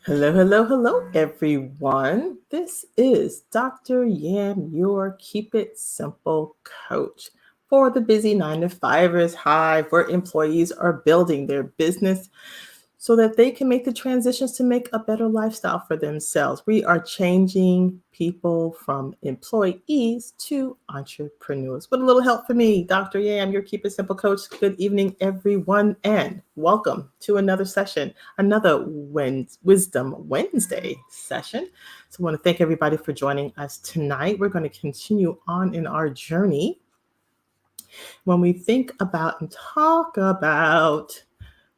Hello, hello, hello, everyone. This is Dr. Yam, your Keep It Simple coach for the busy 9 to 5ers hive where employees are building their business so that they can make the transitions to make a better lifestyle for themselves. We are changing people from employees to entrepreneurs. With a little help from me, Dr. Yam, your Keep It Simple coach. Good evening, everyone, and welcome to another session, another Wisdom Wednesday session. So I want to thank everybody for joining us tonight. We're going to continue on in our journey when we think about and talk about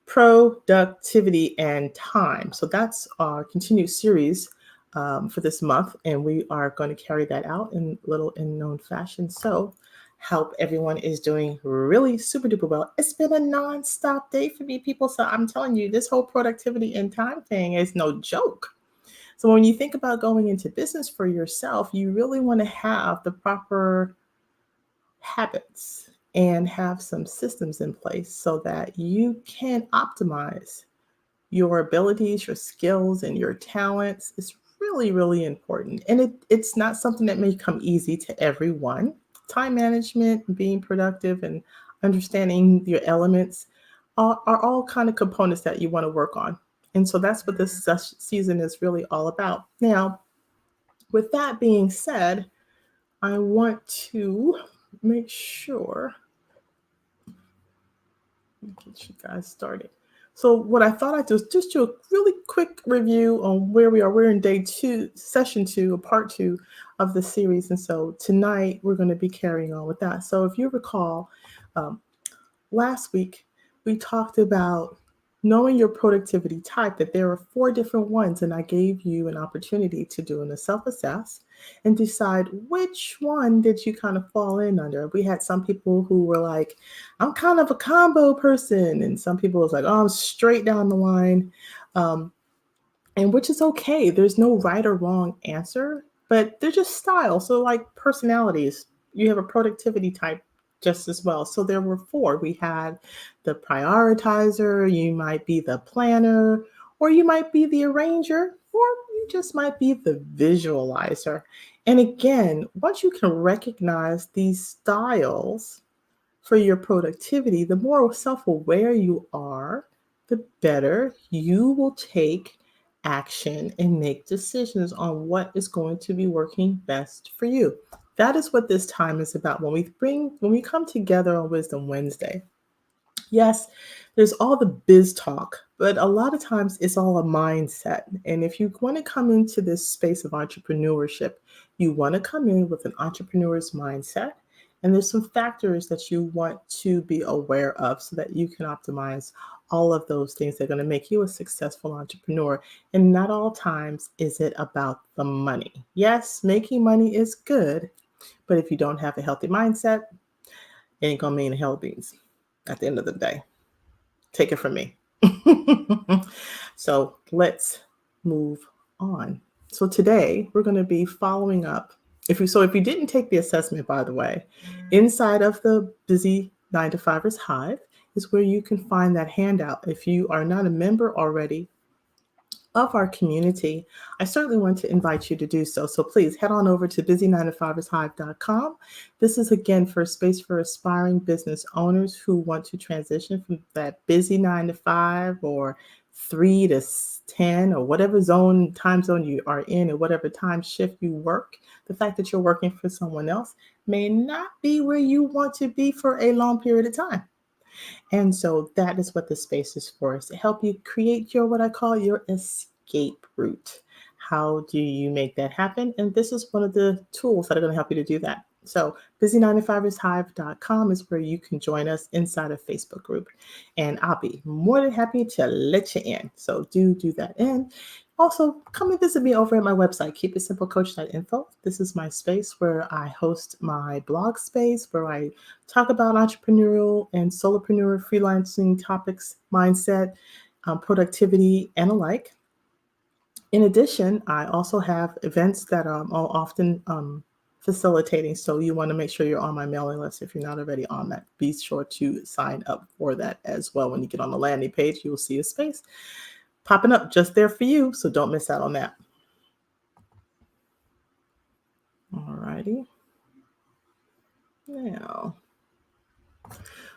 productivity and time. So that's our continued series for this month, and we are going to carry that out in little unknown fashion. So, hope everyone is doing really super duper well. It's been a non-stop day for me, people. So I'm telling you, this whole productivity and time thing is no joke. So when you think about going into business for yourself, you really want to have the proper habits and have some systems in place so that you can optimize your abilities, your skills, and your talents. Is really, really important. And it's not something that may come easy to everyone. Time management, being productive, and understanding your elements are all kind of components that you want to work on. And so that's what this season is really all about. Now, with that being said, I want to make sure get you guys started. So what I thought I'd do is just do a really quick review on where we are. We're in day two, session two, or part two of the series. And so tonight we're going to be carrying on with that. So if you recall, um, last week we talked about knowing your productivity type, that there are 4 different ones, and I gave you an opportunity to do a self-assess and decide which one did you kind of fall in under. We had some people who were like, I'm kind of a combo person, and some people was like, oh, I'm straight down the line. um, and which is okay. There's no right or wrong answer, but they're just style. So, like personalities, you have a productivity type just as well. So, there were 4. We had the prioritizer, you might be the planner, or you might be the arranger, or you just might be the visualizer. And again, once you can recognize these styles for your productivity, the more self aware you are, the better you will take action and make decisions on what is going to be working best for you. That is what this time is about. When we come together on Wisdom Wednesday, yes, there's all the biz talk, but a lot of times it's all a mindset. And if you want to come into this space of entrepreneurship, you want to come in with an entrepreneur's mindset. And there's some factors that you want to be aware of so that you can optimize all of those things that are going to make you a successful entrepreneur. And not all times is it about the money. Yes, making money is good, but if you don't have a healthy mindset, it ain't going to mean hell beans at the end of the day. Take it from me. So let's move on. So today we're going to be following up. If you didn't take the assessment, by the way, inside of the busy 9 to 5ers hive is where you can find that handout. If you are not a member already of our community, I certainly want to invite you to do so. So please head on over to busy9to5ershive.com. This is again for a space for aspiring business owners who want to transition from that busy 9 to 5 or 3 to 10 or whatever time zone you are in or whatever time shift you work. The fact that you're working for someone else may not be where you want to be for a long period of time. And so that is what the space is for, is to help you create your what I call your escape route. How do you make that happen? And this is one of the tools that are going to help you to do that. So busy9to5ershive.com is where you can join us inside a Facebook group. And I'll be more than happy to let you in. So do that. And also, come and visit me over at my website, keepitsimplecoach.info. This is my space where I host my blog space, where I talk about entrepreneurial and solopreneur freelancing topics, mindset, productivity, and alike. In addition, I also have events that I'm often facilitating. So you want to make sure you're on my mailing list. If you're not already on that, be sure to sign up for that as well. When you get on the landing page, you will see a space popping up just there for you, so don't miss out on that. All righty. Now,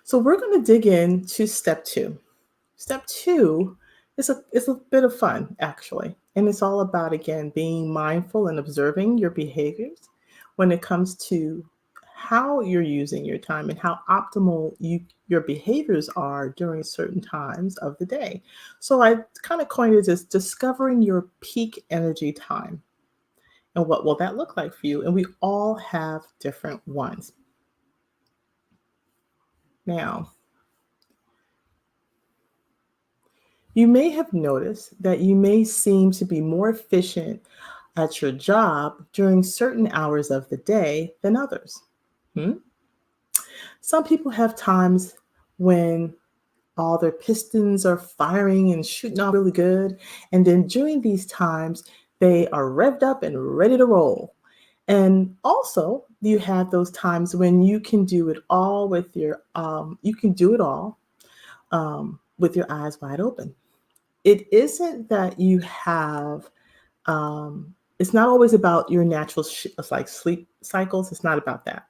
so we're going to dig into step 2. Step 2 is a bit of fun, actually. And it's all about, again, being mindful and observing your behaviors when it comes to how you're using your time and how optimal your behaviors are during certain times of the day. So I kind of coined it as discovering your peak energy time. And what will that look like for you? And we all have different ones. Now, you may have noticed that you may seem to be more efficient at your job during certain hours of the day than others. Hmm? Some people have times when all their pistons are firing and shooting off really good. And then during these times, they are revved up and ready to roll. And also, you have those times when you can do it all with your eyes wide open. It isn't that you have it's not always about your natural like sleep cycles. It's not about that.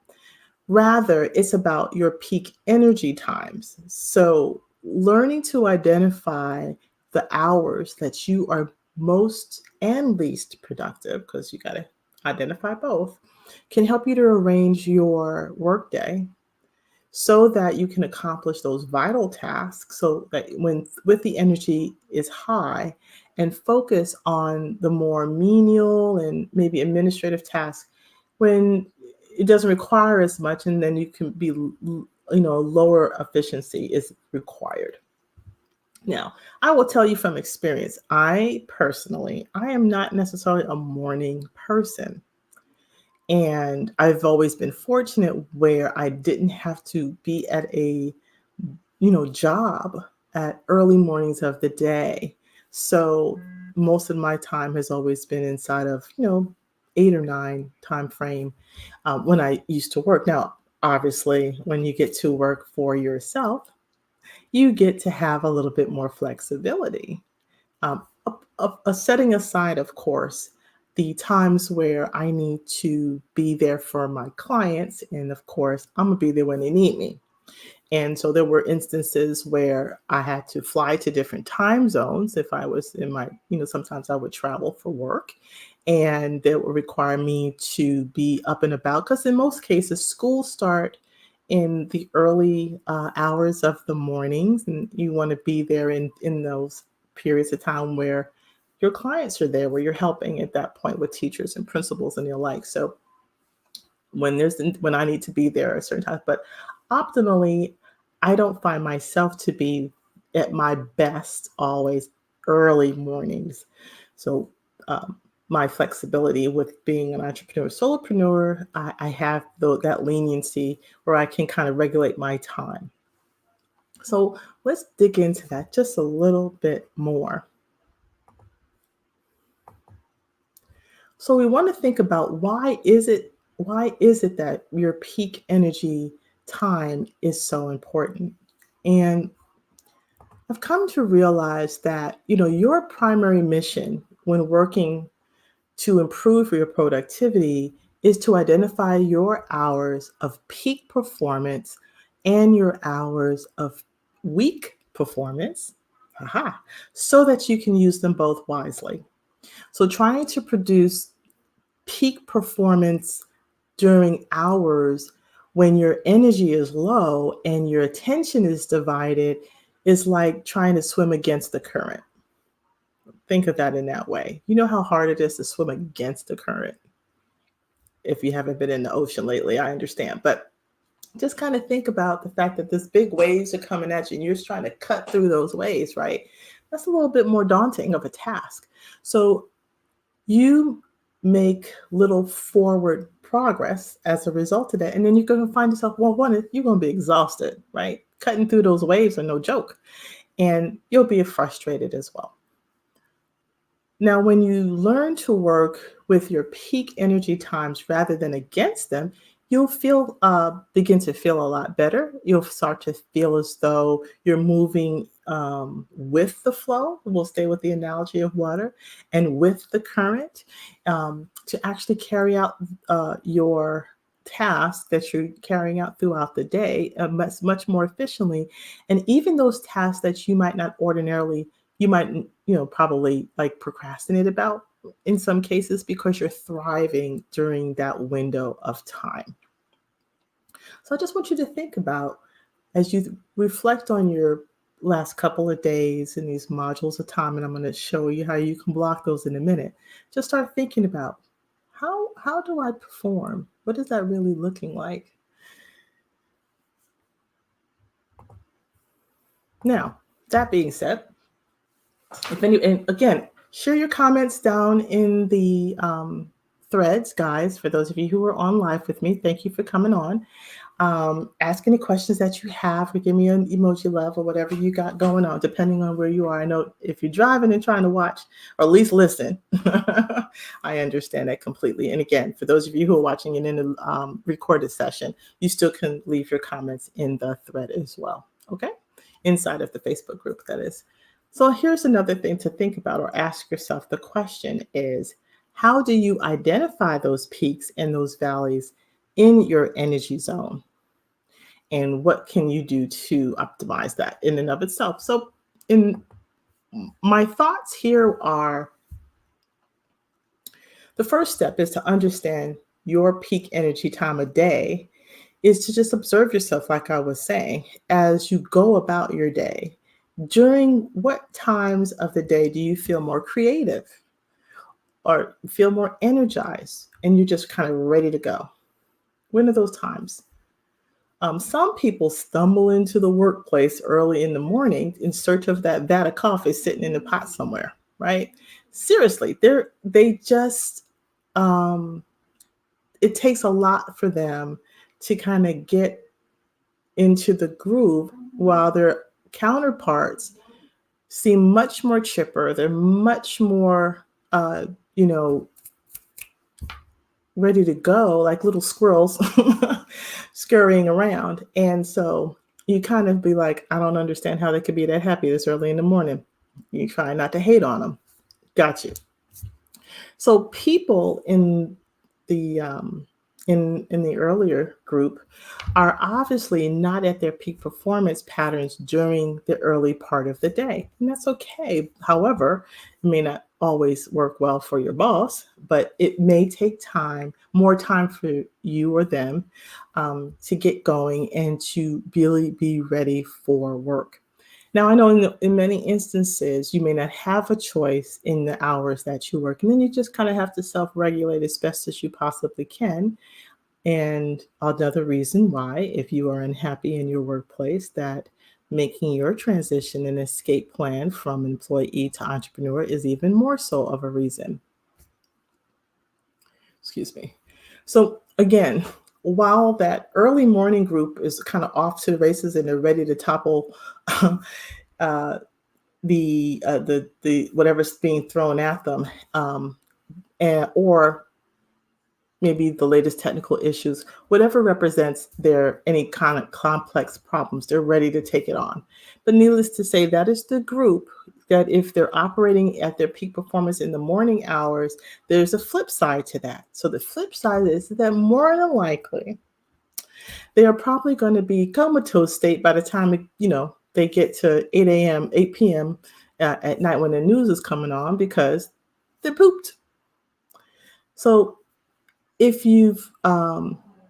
Rather, it's about your peak energy times. So, learning to identify the hours that you are most and least productive, because you got to identify both, can help you to arrange your workday so that you can accomplish those vital tasks so that when with the energy is high and focus on the more menial and maybe administrative tasks when it doesn't require as much, and then you can be lower efficiency is required. Now, I will tell you from experience, I am not necessarily a morning person. And I've always been fortunate where I didn't have to be at a, job at early mornings of the day. So most of my time has always been inside of, 8 or 9 time frame when I used to work. Now, obviously, when you get to work for yourself, you get to have a little bit more flexibility. Setting aside, of course, the times where I need to be there for my clients. And of course, I'm going to be there when they need me. And so there were instances where I had to fly to different time zones if I was in my, sometimes I would travel for work and that would require me to be up and about because in most cases, schools start in the early hours of the mornings and you want to be there in those periods of time where your clients are there, where you're helping at that point with teachers and principals and the like. So when I need to be there at certain times, but optimally, I don't find myself to be at my best always early mornings. So my flexibility with being an entrepreneur, solopreneur, I have that leniency where I can kind of regulate my time. So let's dig into that just a little bit more. So we want to think about why is it that your peak energy time is so important? And I've come to realize that, your primary mission when working to improve your productivity is to identify your hours of peak performance and your hours of weak performance, so that you can use them both wisely. So trying to produce peak performance during hours when your energy is low and your attention is divided is like trying to swim against the current. Think of that in that way. You know how hard it is to swim against the current. If you haven't been in the ocean lately, I understand. But just kind of think about the fact that this big waves are coming at you and you're just trying to cut through those waves, right? That's a little bit more daunting of a task. So you make little forward progress as a result of that. And then you're going to find yourself, you're going to be exhausted, right? Cutting through those waves are no joke. And you'll be frustrated as well. Now, when you learn to work with your peak energy times rather than against them, you'll begin to feel a lot better. You'll start to feel as though you're moving with the flow. We'll stay with the analogy of water and with the current to actually carry out your tasks that you're carrying out throughout the day much more efficiently. And even those tasks that you might not ordinarily, you might, probably like procrastinate about in some cases because you're thriving during that window of time. So I just want you to think about as you reflect on your last couple of days in these modules of time, and I'm going to show you how you can block those in a minute. Just start thinking about how do I perform? What is that really looking like? Now, that being said, and again, share your comments down in the threads, guys. For those of you who are on live with me, thank you for coming on. Ask any questions that you have, or give me an emoji love or whatever you got going on, depending on where you are. I know if you're driving and trying to watch, or at least listen, I understand that completely. And again, for those of you who are watching it in the recorded session, you still can leave your comments in the thread as well, okay? Inside of the Facebook group, that is. So here's another thing to think about or ask yourself. The question is, how do you identify those peaks and those valleys in your energy zone? And what can you do to optimize that in and of itself? So in my thoughts here are, the first step is to understand your peak energy time of day is to just observe yourself, like I was saying, as you go about your day. During what times of the day do you feel more creative or feel more energized and you're just kind of ready to go? When are those times? Some people stumble into the workplace early in the morning in search of that vat of coffee sitting in the pot somewhere, right? Seriously, they just it takes a lot for them to kind of get into the groove, while their counterparts seem much more chipper. They're much more, you know, ready to go, like little squirrels scurrying around. And so you kind of be like, I don't understand how they could be that happy this early in the morning. You try not to hate on them. Got you. So people in the in the earlier group are obviously not at their peak performance patterns during the early part of the day. And that's okay. However, it may not always work well for your boss, but it may take more time for you or them to get going and to really be ready for work. Now, I know in many instances, you may not have a choice in the hours that you work, and then you just kind of have to self-regulate as best as you possibly can. And another reason why, if you are unhappy in your workplace, that making your transition an escape plan from employee to entrepreneur is even more so of a reason. Excuse me. So again, while that early morning group is kind of off to the races and they're ready to topple uh, the whatever's being thrown at them, or maybe the latest technical issues, whatever represents their any kind of complex problems, they're ready to take it on. But needless to say, that is the group that if they're operating at their peak performance in the morning hours, there's a flip side to that. So the flip side is that more than likely, they are probably going to be comatose state by the time, they get to 8 p.m. At night when the news is coming on because they're pooped. So if you've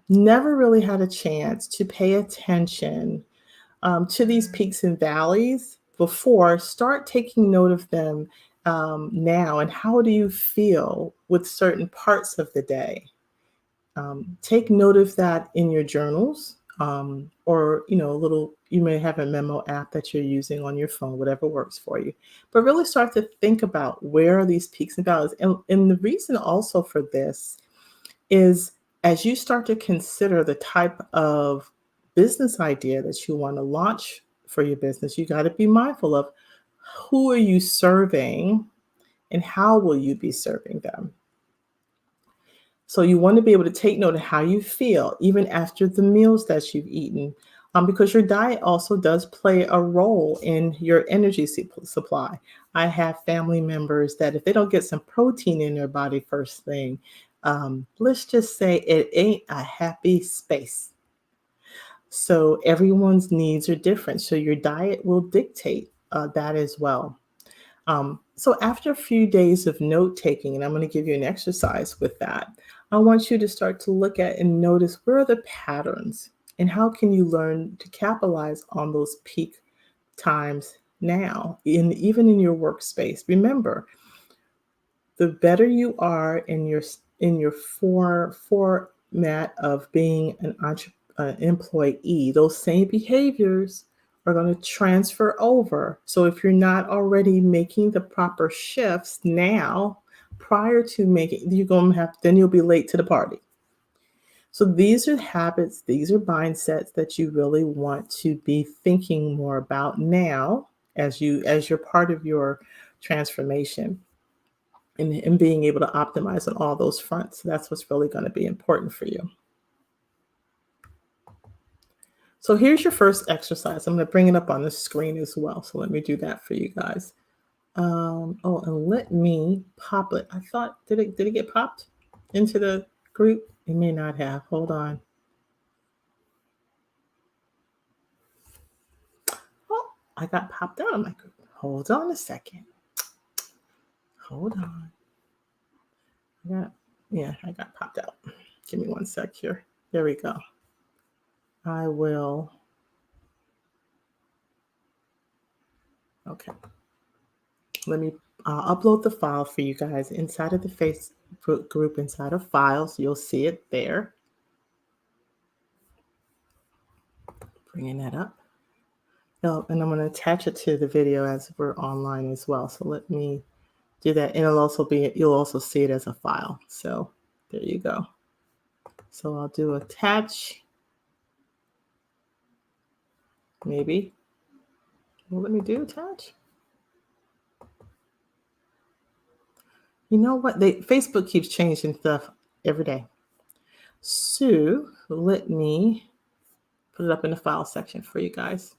never really had a chance to pay attention to these peaks and valleys before, start taking note of them now. And how do you feel with certain parts of the day? Take note of that in your journals, or you may have a memo app that you're using on your phone, whatever works for you. But really start to think about where are these peaks and valleys. And the reason also for this is, as you start to consider the type of business idea that you want to launch for your business, you got to be mindful of who are you serving and how will you be serving them. So you want to be able to take note of how you feel even after the meals that you've eaten, because your diet also does play a role in your energy supply. I have family members that if they don't get some protein in their body first thing, let's just say it ain't a happy space. So everyone's needs are different. So your diet will dictate that as well. So after a few days of note taking, and I'm going to give you an exercise with that, I want you to start to look at and notice where are the patterns and how can you learn to capitalize on those peak times now, even in your workspace. Remember, the better you are in your format of being an employee, those same behaviors are going to transfer over. So if you're not already making the proper shifts now, prior to making, you're going to have, then you'll be late to the party. So these are habits, these are mindsets that you really want to be thinking more about now as you're part of your transformation and being able to optimize on all those fronts. That's what's really going to be important for you. So here's your first exercise. I'm going to bring it up on the screen as well. So let me do that for you guys. And let me pop it. I thought, did it get popped into the group? It may not have. Hold on. Oh, I got popped out of my group. Hold on a second. Hold on. I got popped out. Give me one sec here. There we go. I will. Okay. Let me upload the file for you guys inside of the Facebook group, inside of files. You'll see it there. Bringing that up. Oh, and I'm going to attach it to the video as we're online as well. So let me do that. And you'll also see it as a file. So there you go. So I'll do attach. Maybe. Well, let me do attach. You know what? Facebook keeps changing stuff every day. So let me put it up in the file section for you guys.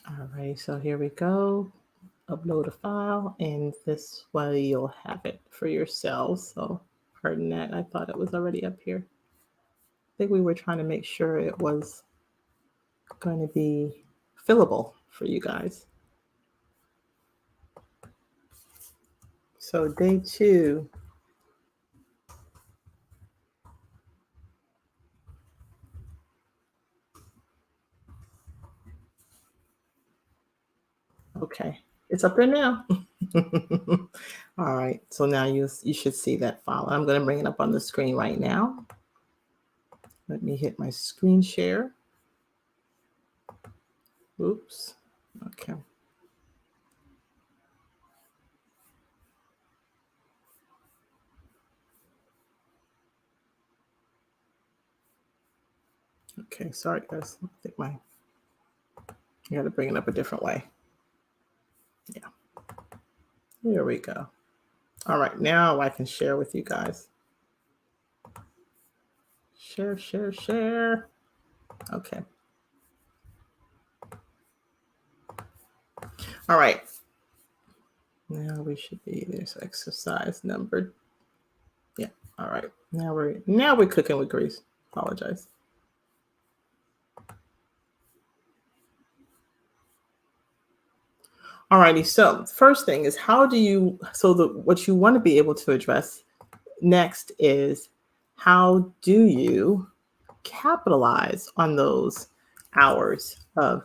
All right, so here we go. Upload a file, and this way you'll have it for yourselves. So pardon that, I thought it was already up here. I think we were trying to make sure it was going to be fillable for you guys. So day 2. Okay, it's up there now. All right, so now you should see that file. I'm going to bring it up on the screen right now. Let me hit my screen share. Oops. Okay. Okay, sorry guys. I think I got to bring it up a different way. Yeah. Here we go. All right, now I can share with you guys. Share, share, share. Okay. All right. Now we should be, there's exercise number. Yeah. All right. Now we're cooking with grease. Apologize. All righty. So first thing is what you want to be able to address next is how do you capitalize on those hours of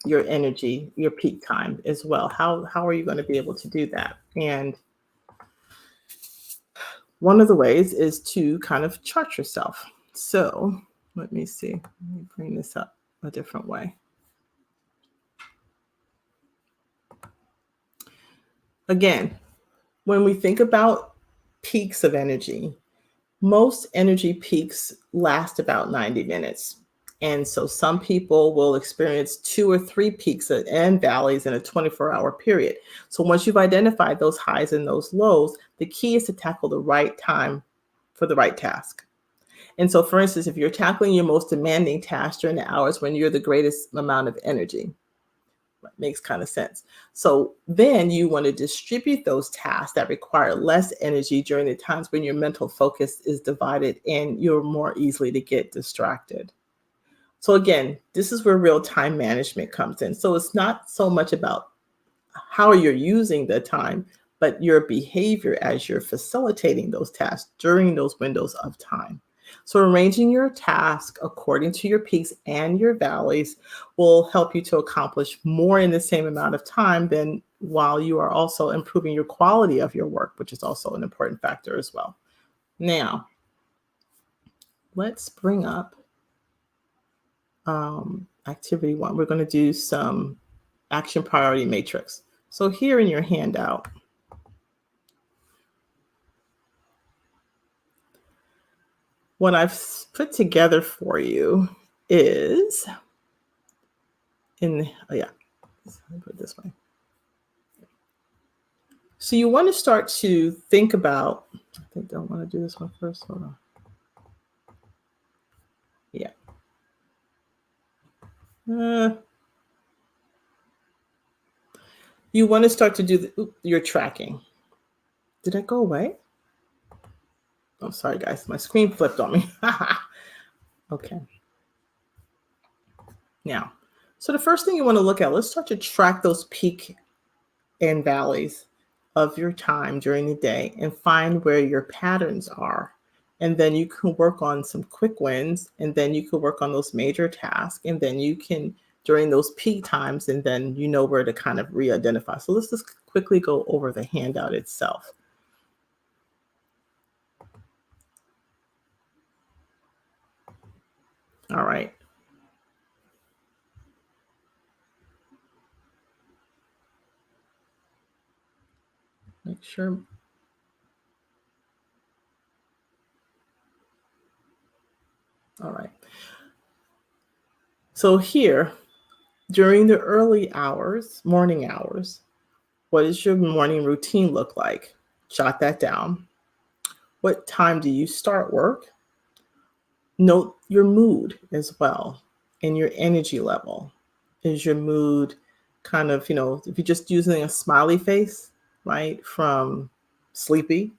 your energy, your peak time as well? How are you going to be able to do that? And one of the ways is to kind of chart yourself. So let me see. Let me bring this up a different way. Again, when we think about peaks of energy, most energy peaks last about 90 minutes. And so some people will experience 2 or 3 peaks and valleys in a 24-hour period. So once you've identified those highs and those lows, the key is to tackle the right time for the right task. And so, for instance, if you're tackling your most demanding task during the hours when you're the greatest amount of energy, that makes kind of sense. So then you want to distribute those tasks that require less energy during the times when your mental focus is divided and you're more easily to get distracted. So again, this is where real time management comes in. So it's not so much about how you're using the time, but your behavior as you're facilitating those tasks during those windows of time. So arranging your task according to your peaks and your valleys will help you to accomplish more in the same amount of time than while you are also improving your quality of your work, which is also an important factor as well. Now, let's bring up activity 1. We're going to do some action priority matrix. So here in your handout, what I've put together for you is let me put it this way. So you want to start to think about, I think I want to do this one first. Hold on. Yeah. You want to start to do your tracking. Did I go away? Oh, sorry, guys. My screen flipped on me. Okay. Now, so the first thing you want to look at, let's start to track those peak and valleys of your time during the day and find where your patterns are. And then you can work on some quick wins, and then you can work on those major tasks, and then you can during those peak times, and then you know where to kind of re-identify. So let's just quickly go over the handout itself. All right. Make sure. All right. So here, during the early hours, morning hours, what does your morning routine look like? Jot that down. What time do you start work? Note your mood as well and your energy level. Is your mood kind of, if you're just using a smiley face, right, from sleepy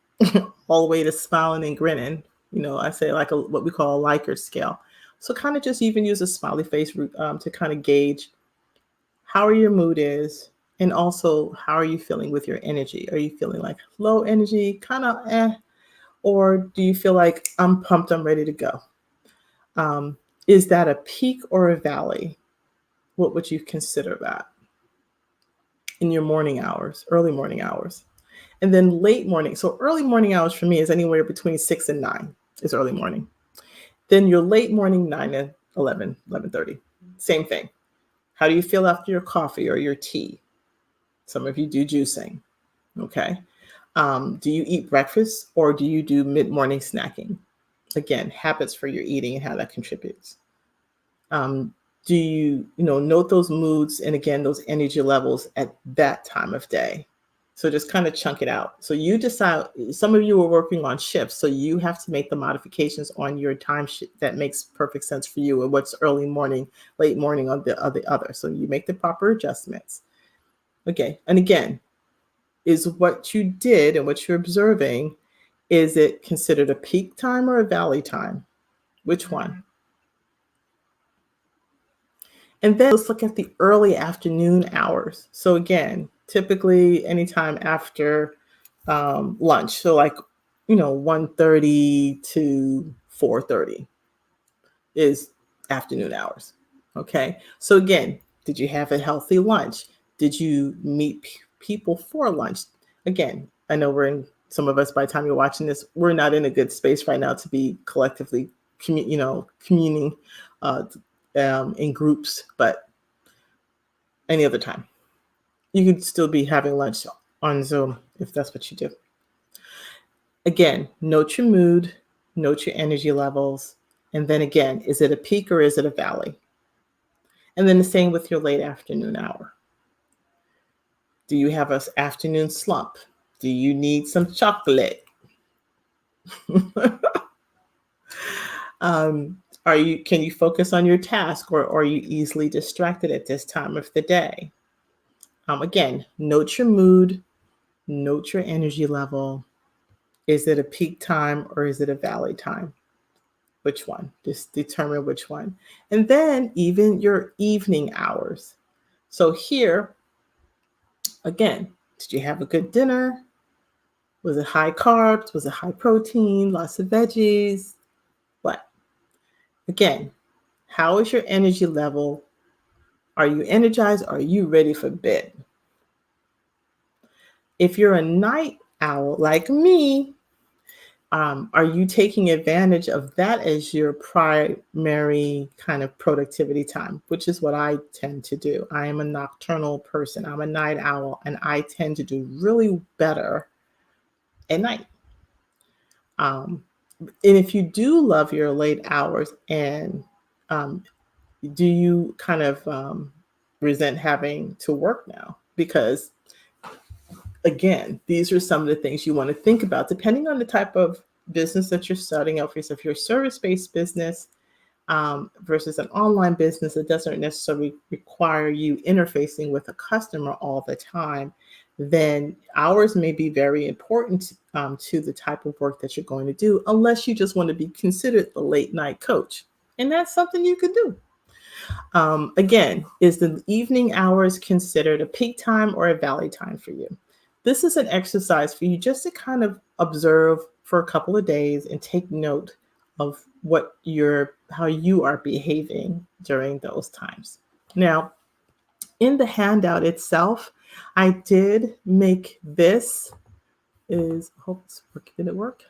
all the way to smiling and grinning, I say like what we call a Likert scale. So kind of just even use a smiley face to kind of gauge how your mood is, and also how are you feeling with your energy? Are you feeling like low energy, kind of or do you feel like I'm pumped, I'm ready to go? Is that a peak or a valley? What would you consider that in your morning hours, early morning hours? And then late morning. So early morning hours for me is anywhere between 6 and 9 is early morning. Then your late morning, 9 to 11, 11:30. Same thing. How do you feel after your coffee or your tea? Some of you do juicing. Okay. Do you eat breakfast or do you do mid-morning snacking? Again, habits for your eating and how that contributes. Do you, note those moods and again, those energy levels at that time of day? So just kind of chunk it out. So you decide, some of you are working on shifts, so you have to make the modifications on your time that makes perfect sense for you and what's early morning, late morning on the other. So you make the proper adjustments. Okay. And again, is what you did and what you're observing, is it considered a peak time or a valley time? Which one? And then let's look at the early afternoon hours. So again, typically anytime after lunch. So like, 1:30 to 4:30 is afternoon hours. Okay. So again, did you have a healthy lunch? Did you meet people for lunch? Again, I know some of us, by the time you're watching this, we're not in a good space right now to be collectively, communing in groups, but any other time. You could still be having lunch on Zoom if that's what you do. Again, note your mood, note your energy levels, And then again, is it a peak or is it a valley? And then the same with your late afternoon hour. Do you have an afternoon slump? Do you need some chocolate? Can you focus on your task, or are you easily distracted at this time of the day? Again, note your mood, note your energy level. Is it a peak time or is it a valley time? Which one? Just determine which one. And then even your evening hours. So here, again, did you have a good dinner? Was it high carbs? Was it high protein? Lots of veggies? What? Again, how is your energy level? Are you energized? Are you ready for bed? If you're a night owl like me, are you taking advantage of that as your primary kind of productivity time, which is what I tend to do? I am a nocturnal person. I'm a night owl, and I tend to do really better at night. And if you do love your late hours, and do you kind of resent having to work now? Because again, these are some of the things you want to think about depending on the type of business that you're starting out for. So if you're a service-based business versus an online business that doesn't necessarily require you interfacing with a customer all the time, then hours may be very important to the type of work that you're going to do, unless you just want to be considered the late night coach. And that's something you could do. Again, is the evening hours considered a peak time or a valley time for you? This is an exercise for you just to kind of observe for a couple of days and take note of how you are behaving during those times. Now, in the handout itself, I did make this did it work?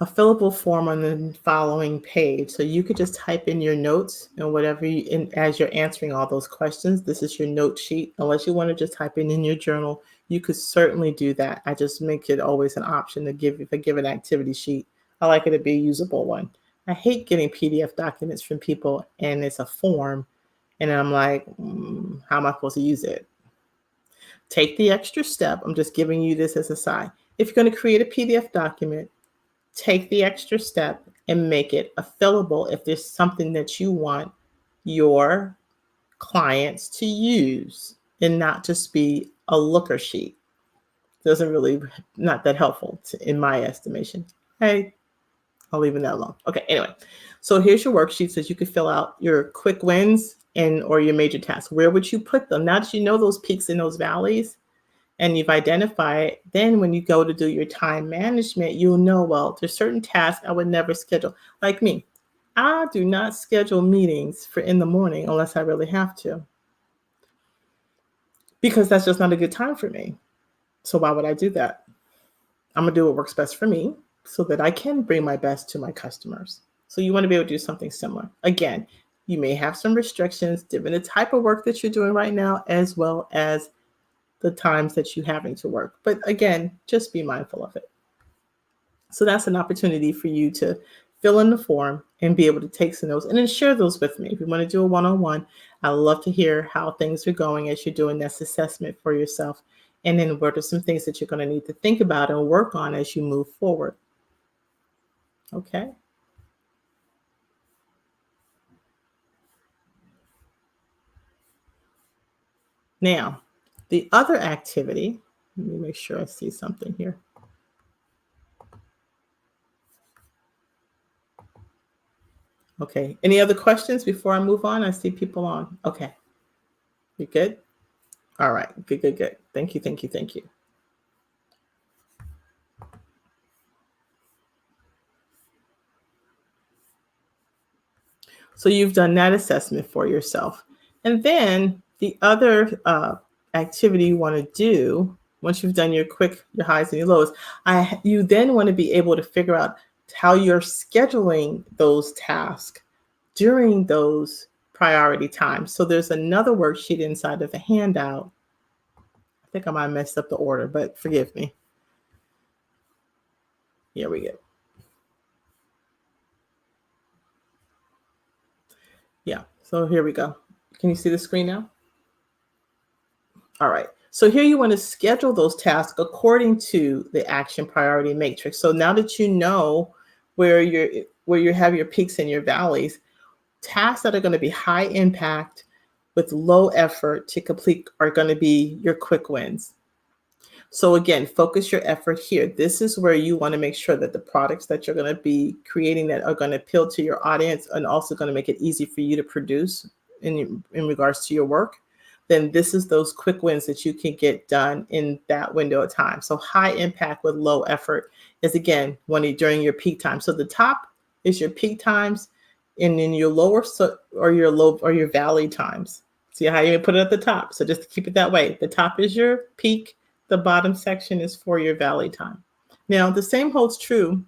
A fillable form on the following page. So you could just type in your notes and whatever as you're answering all those questions. This is your note sheet. Unless you want to just type in your journal, you could certainly do that. I just make it always an option to give an activity sheet. I like it to be a usable one. I hate getting PDF documents from people and it's a form and I'm like, how am I supposed to use it? Take the extra step. I'm just giving you this as a side. If you're going to create a PDF document, take the extra step and make it a fillable if there's something that you want your clients to use and not just be a looker sheet. Doesn't really, not that helpful in my estimation. Hey, I'll leave that alone. Okay, anyway. So here's your worksheet so you can fill out your quick wins or your major tasks. Where would you put them? Now that you know those peaks and those valleys, and you've identified, then when you go to do your time management, you'll know, well, there's certain tasks I would never schedule. Like me, I do not schedule meetings for in the morning unless I really have to, because that's just not a good time for me. So why would I do that? I'm gonna do what works best for me so that I can bring my best to my customers. So you want to be able to do something similar. Again, you may have some restrictions given the type of work that you're doing right now, as well as the times that you're having to work. But again, just be mindful of it. So that's an opportunity for you to fill in the form and be able to take some notes and then share those with me. If you want to do a one-on-one, I'd love to hear how things are going as you're doing this assessment for yourself. And then what are some things that you're going to need to think about and work on as you move forward. Okay. Now, the other activity, let me make sure I see something here. Okay, any other questions before I move on? I see people on. Okay, you good? All right, good. Thank you. So you've done that assessment for yourself. And then the other activity you want to do, once you've done your highs and your lows, you then want to be able to figure out how you're scheduling those tasks during those priority times. So there's another worksheet inside of the handout. I think I might have messed up the order, but forgive me. Here we go. Yeah, so here we go. Can you see the screen now? All right. So here you want to schedule those tasks according to the action priority matrix. So now that you know where you have your peaks and your valleys, tasks that are going to be high impact with low effort to complete are going to be your quick wins. So again, focus your effort here. This is where you want to make sure that the products that you're going to be creating that are going to appeal to your audience and also going to make it easy for you to produce in regards to your work, then this is those quick wins that you can get done in that window of time. So high impact with low effort is again during your peak time. So the top is your peak times, and then your lower or your valley times. See how you put it at the top. So just keep it that way. The top is your peak. The bottom section is for your valley time. Now, the same holds true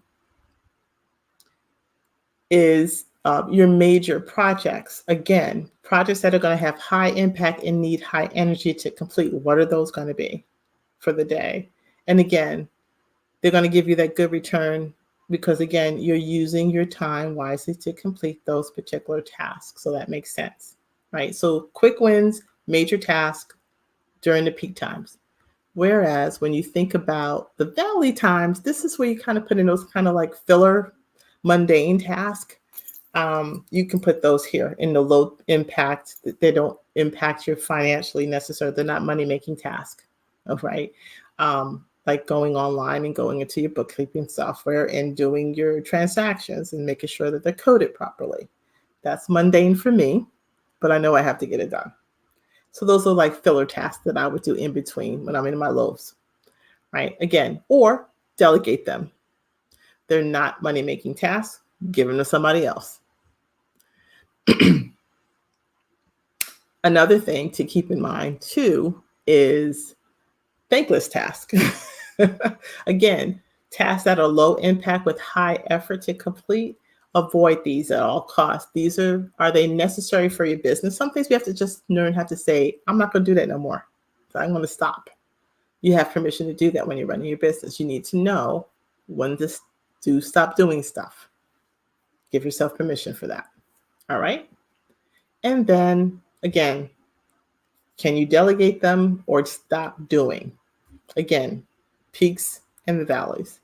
is your major projects. Again, projects that are going to have high impact and need high energy to complete. What are those going to be for the day? And again, they're going to give you that good return because, again, you're using your time wisely to complete those particular tasks. So that makes sense, right? So quick wins, major tasks during the peak times. Whereas when you think about the valley times, this is where you kind of put in those kind of like filler, mundane tasks. You can put those here in the low impact. They don't impact you financially necessarily. They're not money-making tasks, right? Like going online and going into your bookkeeping software and doing your transactions and making sure that they're coded properly. That's mundane for me, but I know I have to get it done. So those are like filler tasks that I would do in between when I'm in my lows, right? Again, or delegate them. They're not money-making tasks. Give them to somebody else. Another thing to keep in mind too is thankless tasks. Again, tasks that are low impact with high effort to complete. Avoid these at all costs. These are they necessary for your business? Some things we have to just learn how to say, I'm not going to do that no more. So I'm going to stop. You have permission to do that when you're running your business. You need to know when to stop doing stuff. Give yourself permission for that. All right. And then again, can you delegate them or stop doing? Again, peaks and the valleys.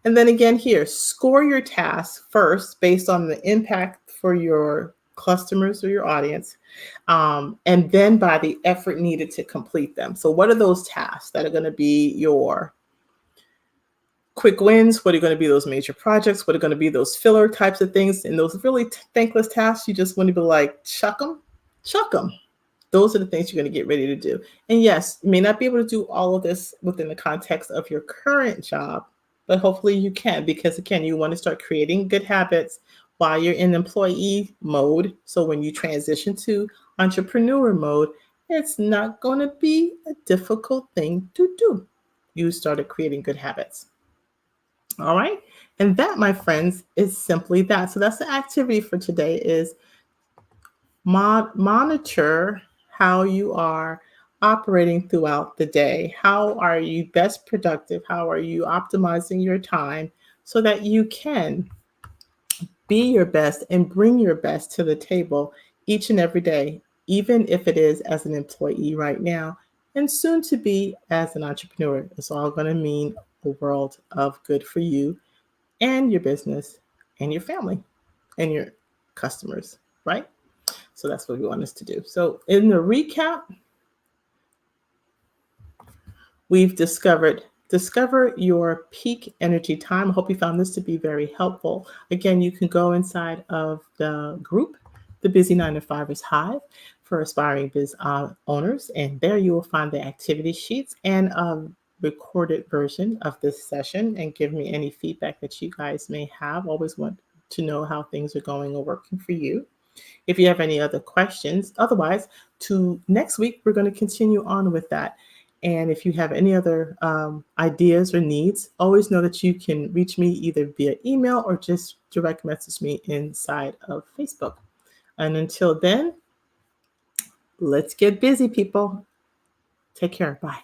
And then again here, score your tasks first based on the impact for your customers or your audience, and then by the effort needed to complete them. So what are those tasks that are going to be your quick wins? What are going to be those major projects? What are going to be those filler types of things? And those really thankless tasks, you just want to be like, chuck them. Those are the things you're going to get ready to do. And yes, you may not be able to do all of this within the context of your current job, but hopefully you can, because again, you want to start creating good habits while you're in employee mode. So when you transition to entrepreneur mode, it's not going to be a difficult thing to do. You started creating good habits. All right. And that, my friends, is simply that. So that's the activity for today is monitor how you are operating throughout the day. How are you best productive? How are you optimizing your time so that you can be your best and bring your best to the table each and every day, even if it is as an employee right now and soon to be as an entrepreneur. It's all going to mean a world of good for you and your business and your family and your customers, right? So that's what we want us to do. So in the recap, we've discover your peak energy time. I hope you found this to be very helpful. Again, you can go inside of the group, the Busy 9-to-5ers Hive for aspiring biz owners. And there you will find the activity sheets and a recorded version of this session, and give me any feedback that you guys may have. Always want to know how things are going or working for you. If you have any other questions, otherwise, to next week, we're going to continue on with that. And if you have any other ideas or needs, always know that you can reach me either via email or just direct message me inside of Facebook. And until then, let's get busy, people. Take care. Bye.